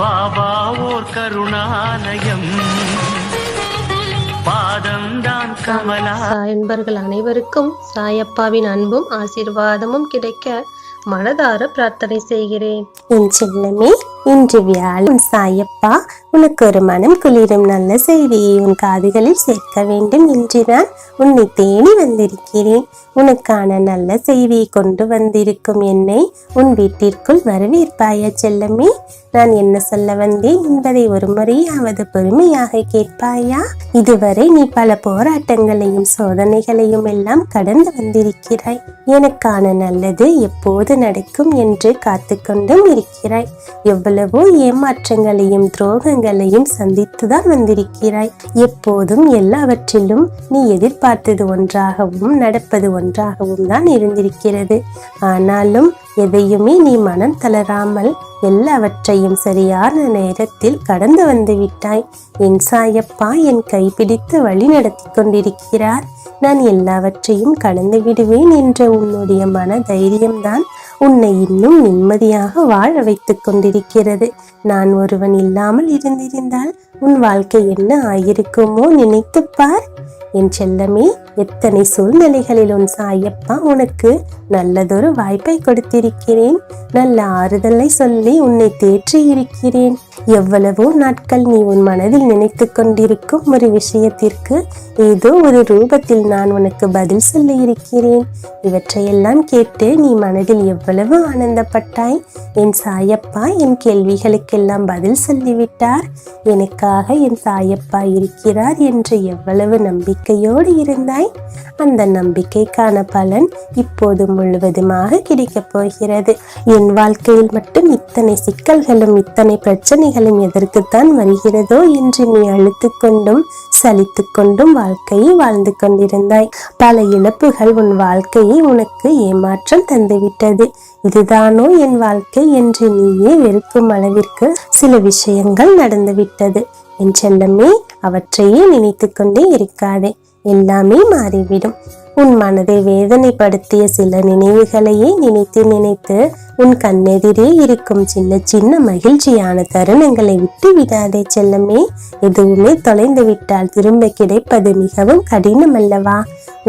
பாபா ஓர் கருணாலயம், பாதம்தான் கமலா. என்பர்கள் அனைவருக்கும் சாயப்பாவின் அன்பும் ஆசீர்வாதமும் கிடைக்க மனதார பிரார்த்தனை செய்கிறேன். என் செல்லமே, இன்று வியாழன் சாயப்பா உனக்கு ஒரு மனம் குளிரும் நல்ல செய்தியை உன் காதுகளில் சேர்க்க வேண்டும் என்று நான் உன்னை தேடி வந்திருக்கிறேன். உனக்கான நல்ல செய்தியை கொண்டு வந்திருக்கும் என்னை உன் வீட்டிற்குள் வரவேற்பாயா செல்லமே? நான் என்ன சொல்ல வந்தேன் என்பதை ஒரு முறையாவது பொறுமையாக கேட்பாயா? இதுவரை நீ பல போராட்டங்களையும் சோதனைகளையும் எல்லாம் கடந்து வந்திருக்கிறாய். எனக்கான நல்லது எப்போது நடக்கும் என்று காத்து கொண்டும் இருக்கிறாய். எவ்வளவோ ஏமாற்றங்களையும் துரோகங்களையும் சந்தித்துதான் வந்திருக்கிறாய். எப்போதும் எல்லாவற்றிலும் நீ எதிர்பார்த்தது ஒன்றாகவும் நடப்பது ஒன்றாகவும் தான் இருந்திருக்கிறது. ஆனாலும் எதையுமே நீ மனம் தளராமல் எல்லாவற்றையும் சரியான நேரத்தில் கடந்து வந்து விட்டாய். என் சாயப்பா என் கைப்பிடித்து வழி நடத்தி கொண்டிருக்கிறார். நான் எல்லாவற்றையும் கடந்து விடுவேன் என்ற உன்னுடைய மன தைரியம்தான் உன்னை இன்னும் நிம்மதியாக வாழ வைத்துக் கொண்டிருக்கிறது. நான் ஒருவன் இல்லாமல் இருந்திருந்தால் உன் வாழ்க்கை என்ன ஆயிருக்குமோ நினைத்துப்பார். என் செல்லமே, எத்தனை சூழ்நிலைகளில் உன் சாயப்பா உனக்கு நல்லதொரு வாய்ப்பை கொடுத்திருக்கிறேன். நல்ல ஆறுதலை சொல்லி உன்னை தேற்றி இருக்கிறேன். எவ்வளவோ நாட்கள் நீ உன் மனதில் நினைத்து கொண்டிருக்கும் ஒரு விஷயத்திற்கு ஏதோ ஒரு ரூபத்தில் நான் உனக்கு பதில் சொல்ல இருக்கிறேன். இவற்றையெல்லாம் கேட்டு நீ மனதில் எவ்வளவு ஆனந்தப்பட்டாய். என் சாயப்பா என் கேள்விகளுக்கெல்லாம் பதில் சொல்லிவிட்டார். எனக்காக என் சாயப்பா இருக்கிறார் என்று எவ்வளவு நம்பிக்கையோடு இருந்தாய். அந்த நம்பிக்கைக்கான பலன் இப்போது முழுவதுமாக கிடைக்கப் போகிறது. என் வாழ்க்கையில் மட்டும் இத்தனை சிக்கல்களும் இத்தனை பிரச்சனைகளும் எதற்குத்தான் வருகிறதோ என்று நீ அழுத்து கொண்டும் சலித்து கொண்டும் வாழ்க்கையை வாழ்ந்து கொண்டிருந்தாய். பல இழப்புகள் உன் வாழ்க்கையை உனக்கு ஏமாற்றம் தந்துவிட்டது. இதுதானோ என் வாழ்க்கை என்று நீயே வெறுக்கும் அளவிற்கு சில விஷயங்கள் நடந்துவிட்டது. என் செல்லமே, அவற்றையே நினைத்து கொண்டே இருக்காதே. எல்லாமே மாறிவிடும். உன் மனதை வேதனைப்படுத்திய சில நினைவுகளையே நினைத்து நினைத்து உன் கண்ணெதிரே இருக்கும் சின்ன சின்ன மகிழ்ச்சியான தருணங்களை விட்டு விடாதே செல்லமே. எதுவுமே தொலைந்து விட்டால் திரும்ப கிடைப்பது மிகவும் கடினம் அல்லவா?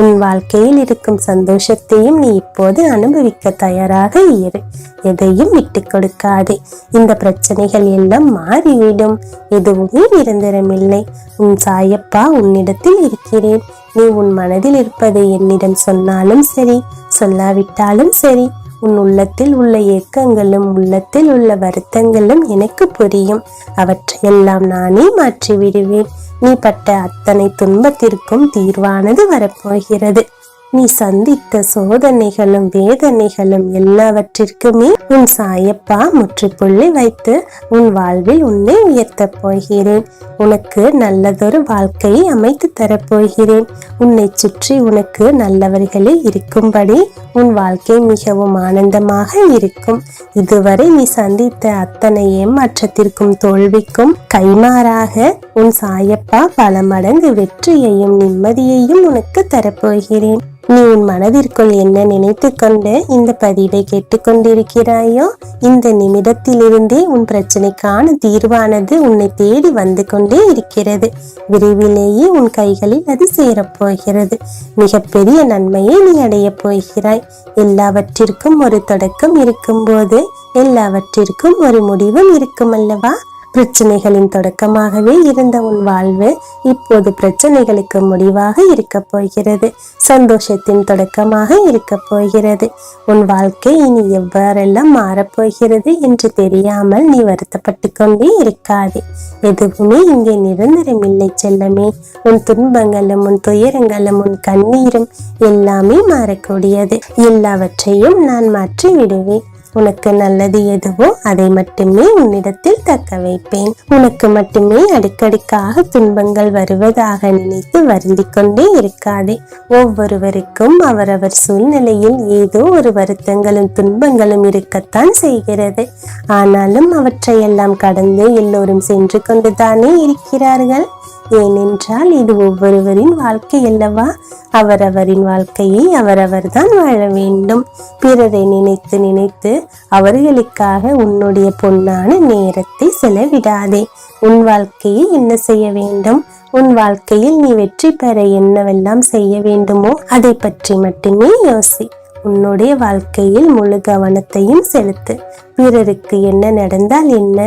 உன் வாழ்க்கையில் இருக்கும் சந்தோஷத்தையும் நீ இப்போது அனுபவிக்க தயாராக இரு. எதையும் விட்டு கொடுக்காதே. இந்த பிரச்சனைகள் எல்லாம் மாறிவிடும். எதுவுமே நிரந்தரமில்லை. உன் சாயப்பா உன்னிடத்தில் இருக்கிறேன். நீ உன் மனதில் இருப்பதை என்னிடம் சொன்னாலும் சரி, சொல்லாவிட்டாலும் சரி, உன் உள்ளத்தில் உள்ள ஏக்கங்களும் உள்ளத்தில் உள்ள வருத்தங்களும் எனக்கு புரியும். அவற்றையெல்லாம் நானே மாற்றி விடுவேன். நீ பட்ட அத்தனை துன்பத்திற்கும் தீர்வானது வரப்போகிறது. நீ சந்தித்த சோதனைகளும் வேதனைகளும் எல்லாவற்றிற்குமே உன் சாயப்பா முற்றுப்புள்ளி வைத்து உன் வாழ்வில் உன்னை உயர்த்தப் போகிறேன். உனக்கு நல்லதொரு வாழ்க்கையை அமைத்து தரப்போகிறேன். உன்னை சுற்றி உனக்கு நல்லவர்களே இருக்கும்படி உன் வாழ்க்கை மிகவும் ஆனந்தமாக இருக்கும். இதுவரை நீ சந்தித்த அத்தனை ஏமாற்றத்திற்கும் தோல்விக்கும் கைமாறாக உன் சாயப்பா பல மடங்கு வெற்றியையும் நிம்மதியையும் உனக்கு தரப்போகிறேன். நீ உன் மனதிற்குள் என்ன நினைத்து கொண்டு இந்த பதிவை கேட்டுக்கொண்டிருக்கிறாயோ, இந்த நிமிடத்திலிருந்தே உன் பிரச்சனைக்கான தீர்வானது உன்னை தேடி வந்து கொண்டே இருக்கிறது. விரைவிலேயே உன் கைகளில் அது சேரப்போகிறது. மிகப்பெரிய நன்மையை நீ அடைய போகிறாய். எல்லாவற்றிற்கும் ஒரு தொடக்கம் இருக்கும்போது எல்லாவற்றிற்கும் ஒரு முடிவும் இருக்கும் அல்லவா? பிரச்சனைகளின் தொடக்கமாகவே இருந்த உன் வாழ்வு இப்போது பிரச்சனைகளுக்கு முடிவாக இருக்க போகிறது. சந்தோஷத்தின் தொடக்கமாக இருக்க போகிறது. உன் வாழ்க்கை இனி எவ்வாறெல்லாம் மாறப்போகிறது என்று தெரியாமல் நீ வருத்தப்பட்டு கொண்டே இருக்காதே. எதுவுமே இங்கே நிரந்தரமில்லை செல்லமே. உன் துன்பங்களும் உன் துயரங்களும் உன் கண்ணீரும் எல்லாமே மாறக்கூடியது. எல்லாவற்றையும் நான் மாற்றி விடுவேன். உனக்கு நல்லது எதுவோ அதை மட்டுமே உன்னிடத்தில் தக்க வைப்பேன். உனக்கு மட்டுமே அடுக்கடுக்காக துன்பங்கள் வருவதாக நினைத்து வருந்திக் கொண்டே இருக்காதே. ஒவ்வொருவருக்கும் அவரவர் சூழ்நிலையில் ஏதோ ஒரு வருத்தங்களும் துன்பங்களும் இருக்கத்தான் செய்கிறது. ஆனாலும் அவற்றையெல்லாம் கடந்து எல்லோரும் சென்று கொண்டுதானே இருக்கிறார்கள். ஏனென்றால் இது ஒவ்வொருவரின் வாழ்க்கை அல்லவா. அவரவரின் வாழ்க்கையை அவரவர் தான் வாழ வேண்டும். பிறரை நினைத்து நினைத்து அவர்களுக்காக உன்னுடைய பொன்னான நேரத்தை செலவிடாதே. உன் வாழ்க்கையை என்ன செய்ய வேண்டும், உன் வாழ்க்கையில் நீ வெற்றி பெற என்னவெல்லாம் செய்ய வேண்டுமோ அதை பற்றி மட்டுமே யோசி. உன்னுடைய வாழ்க்கையில் முழு கவனத்தையும் செலுத்து. பிறருக்கு என்ன நடந்தால் என்ன,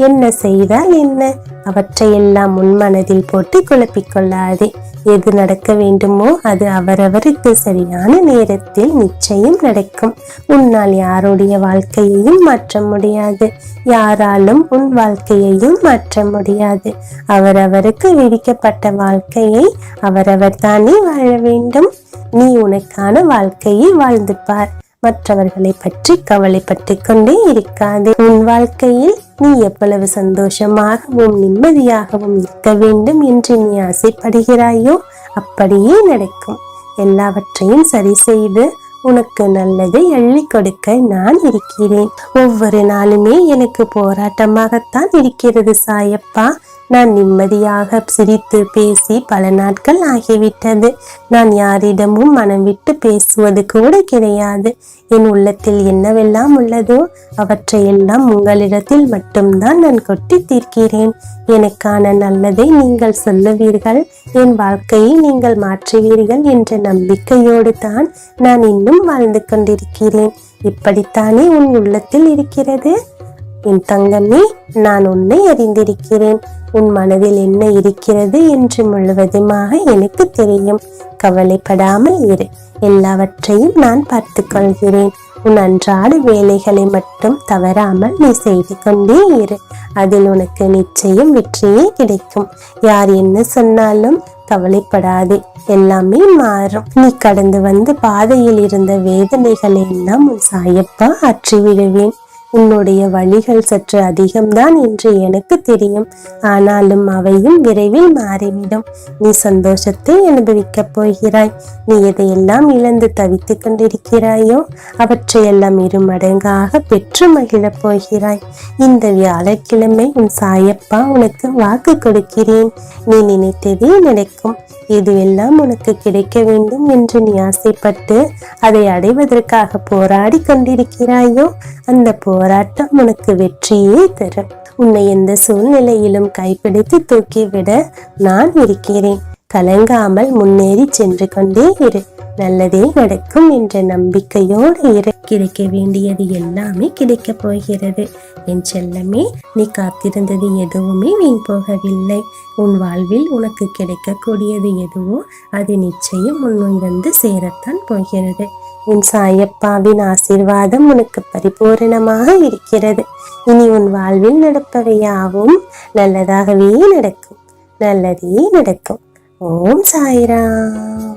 என்ன செய்தால் என்ன, அவற்றையெல்லாம் உன் மனதில் போட்டு குழப்பிக்கொள்ளாதே. எது நடக்க வேண்டுமோ அது அவரவருக்கு சரியான நேரத்தில் நிச்சயம் நடக்கும். உன்னால் யாருடைய வாழ்க்கையையும் மாற்ற முடியாது, யாராலும் உன் வாழ்க்கையையும் மாற்ற முடியாது. அவரவருக்கு விதிக்கப்பட்ட வாழ்க்கையை அவரவர் தானே வாழ வேண்டும். நீ உனக்கான வாழ்க்கையை வாழ்ந்து பார். மற்றவர்களை பற்றி கவலைப்பட்டு கொண்டே இருக்காதே. உன் வாழ்க்கையில் நீ எவ்வளவு சந்தோஷமாகவும் நிம்மதியாகவும் இருக்க வேண்டும் என்று நீ ஆசைப்படுகிறாயோ அப்படியே நடக்கும். எல்லாவற்றையும் சரி செய்து உனக்கு நல்லதை அள்ளி கொடுக்க நான் இருக்கிறேன். ஒவ்வொரு நாளுமே எனக்கு போராட்டமாகத்தான் இருக்கிறது சாயப்பா. நான் நிம்மதியாக சிரித்து பேசி பல நாட்கள் ஆகிவிட்டது. நான் யாரிடமும் மனம் விட்டு பேசுவது கூட கிடையாது. என் உள்ளத்தில் என்னவெல்லாம் உள்ளதோ அவற்றையெல்லாம் உங்களிடத்தில் மட்டும்தான் நான் கொட்டி தீர்க்கிறேன். எனக்கான நல்லதை நீங்கள் சொல்லுவீர்கள், என் வாழ்க்கையை நீங்கள் மாற்றுவீர்கள் என்ற நம்பிக்கையோடு தான் நான் இன்னும் வாழ்ந்து கொண்டிருக்கிறேன். இப்படித்தானே உன் உள்ளத்தில் இருக்கிறது? என் தங்கமே, நான் உன்னை அறிந்திருக்கிறேன். உன் மனதில் என்ன இருக்கிறது என்று முழுவதுமாக எனக்கு தெரியும். கவலைப்படாமல் இரு, எல்லாவற்றையும் நான் பார்த்து கொள்கிறேன். உன் அன்றாட வேலைகளை மட்டும் தவறாமல் நீ செய்து கொண்டே இரு. அதில் உனக்கு நிச்சயம் வெற்றியே கிடைக்கும். யார் என்ன சொன்னாலும் கவலைப்படாதே, எல்லாமே மாறும். நீ கடந்து வந்து பாதையில் இருந்த வேதனைகளை எல்லாம் உன் சாயப்பா ஆற்றிவிடுவேன். உன்னுடைய வழிகள் சற்று அதிகம்தான் என்று எனக்கு தெரியும். ஆனாலும் அவையும் விரைவில் மாறிவிடும். நீ சந்தோஷத்தை அனுபவிக்கப் போகிறாய். நீ எதையெல்லாம் இழந்து தவித்துக் கொண்டிருக்கிறாயோ அவற்றையெல்லாம் இருமடங்காக பெற்று மகிழப் போகிறாய். இந்த வியாழக்கிழமை உன் சாயப்பா உனக்கு வாக்கு கொடுக்கிறேன். நீ நினைத்ததே நடக்கும். எதுவெல்லாம் உனக்கு கிடைக்க வேண்டும் என்று நீ ஆசைப்பட்டு அதை அடைவதற்காக போராடி கொண்டிருக்கிறாயோ அந்த போராட்டம் உனக்கு வெற்றியே தரும். உன்னை எந்த சூழ்நிலையிலும் கைப்பிடித்து தூக்கிவிட நான் இருக்கிறேன். கலங்காமல் முன்னேறி சென்று கொண்டே இரு. நல்லதே நடக்கும் என்ற நம்பிக்கையோடு இரு. கிடைக்க வேண்டியது எல்லாமே கிடைக்கப் போகிறது. என் செல்லமே, நீ காத்திருந்தது எதுவுமே வீண் போகவில்லை. உன் வாழ்வில் உனக்கு கிடைக்கக்கூடியது எதுவோ அது நிச்சயம் உன்னை வந்து சேரத்தான் போகிறது. உன் சாயப்பாவின் ஆசீர்வாதம் உனக்கு பரிபூரணமாக இருக்கிறது. இனி உன் வாழ்வில் நடப்பவையாவும் நல்லதாகவே நடக்கும். நல்லதே நடக்கும். ஓம் சாய்ராம்.